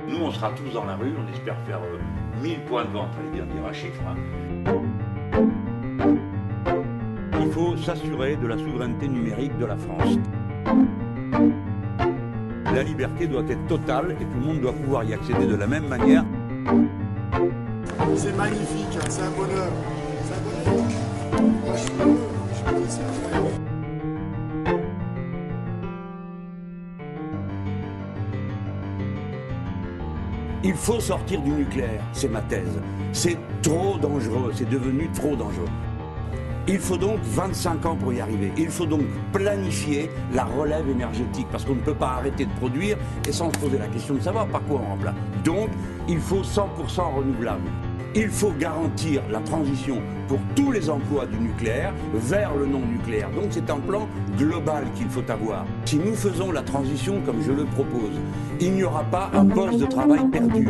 Nous, on sera tous dans la rue, on espère faire 1000 points de vente, allez bien dire un chiffre. Il faut s'assurer de la souveraineté numérique de la France. La liberté doit être totale et tout le monde doit pouvoir y accéder de la même manière. C'est magnifique, hein, c'est un bonheur. C'est un bonheur. Moi, je peux c'est incroyable. Il faut sortir du nucléaire, c'est ma thèse. C'est trop dangereux, c'est devenu trop dangereux. Il faut donc 25 ans pour y arriver. Il faut donc planifier la relève énergétique parce qu'on ne peut pas arrêter de produire et sans se poser la question de savoir par quoi on remplace. Donc, il faut 100% renouvelable. Il faut garantir la transition pour tous les emplois du nucléaire vers le non-nucléaire. Donc c'est un plan global qu'il faut avoir. Si nous faisons la transition comme je le propose, il n'y aura pas un poste de travail perdu.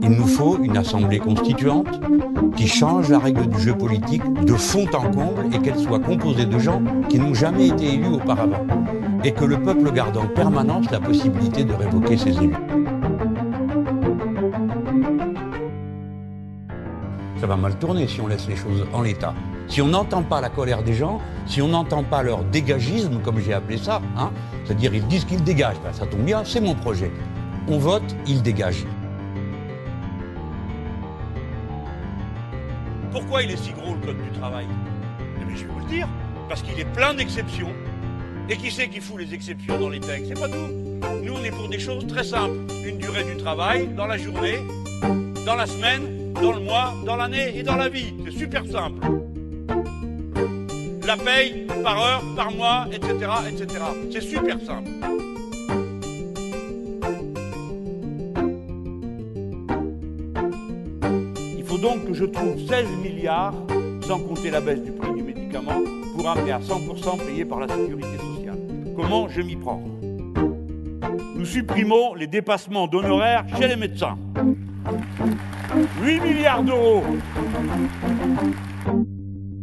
Il nous faut une assemblée constituante qui change la règle du jeu politique de fond en comble et qu'elle soit composée de gens qui n'ont jamais été élus auparavant. Et que le peuple garde en permanence la possibilité de révoquer ses élus. Ça va mal tourner si on laisse les choses en l'état. Si on n'entend pas la colère des gens, si on n'entend pas leur dégagisme, comme j'ai appelé ça, hein, c'est-à-dire ils disent qu'ils dégagent, ben, ça tombe bien, c'est mon projet. On vote, ils dégagent. Pourquoi il est si gros le code du travail? Eh bien, je vais vous le dire, parce qu'il est plein d'exceptions. Et qui c'est qui fout les exceptions dans les textes? C'est pas nous. Nous, on est pour des choses très simples. Une durée du travail, dans la journée, dans la semaine, dans le mois, dans l'année et dans la vie. C'est super simple. La paye par heure, par mois, etc., etc. C'est super simple. Il faut donc que je trouve 16 milliards, sans compter la baisse du prix du médicament, pour amener à 100% payé par la sécurité sociale. Comment je m'y prends? Nous supprimons les dépassements d'honoraires chez les médecins. 8 milliards d'euros.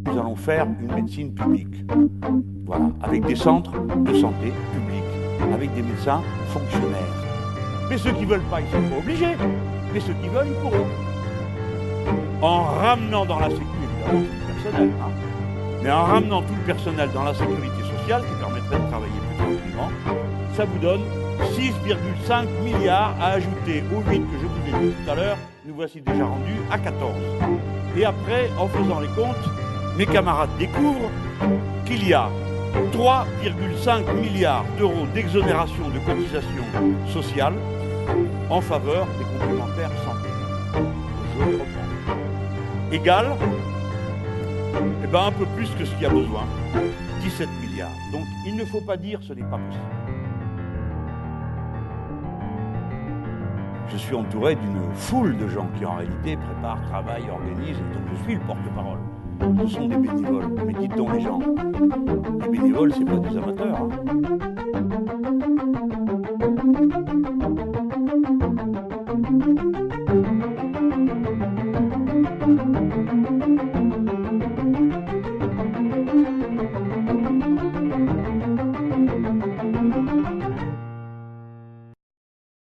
Nous allons faire une médecine publique. Voilà, avec des centres de santé publics, avec des médecins fonctionnaires. Mais ceux qui ne veulent pas, ils ne sont pas obligés. Mais ceux qui veulent, ils pourront. En ramenant dans la sécurité, évidemment, tout le personnel, hein. Mais en ramenant tout le personnel dans la sécurité sociale, qui permettrait de travailler plus tranquillement, ça vous donne 6,5 milliards à ajouter aux 8 que je vous ai dit tout à l'heure. Nous voici déjà rendus à 14. Et après, en faisant les comptes, mes camarades découvrent qu'il y a 3,5 milliards d'euros d'exonération de cotisations sociales en faveur des complémentaires santé. Je les reprends. Égal, eh ben un peu plus que ce qu'il y a besoin, 17 milliards. Donc il ne faut pas dire ce n'est pas possible. Je suis entouré d'une foule de gens qui en réalité préparent, travaillent, organisent, et donc je suis le porte-parole. Ce sont des bénévoles, mais dites donc les gens, les bénévoles c'est pas des amateurs. Hein.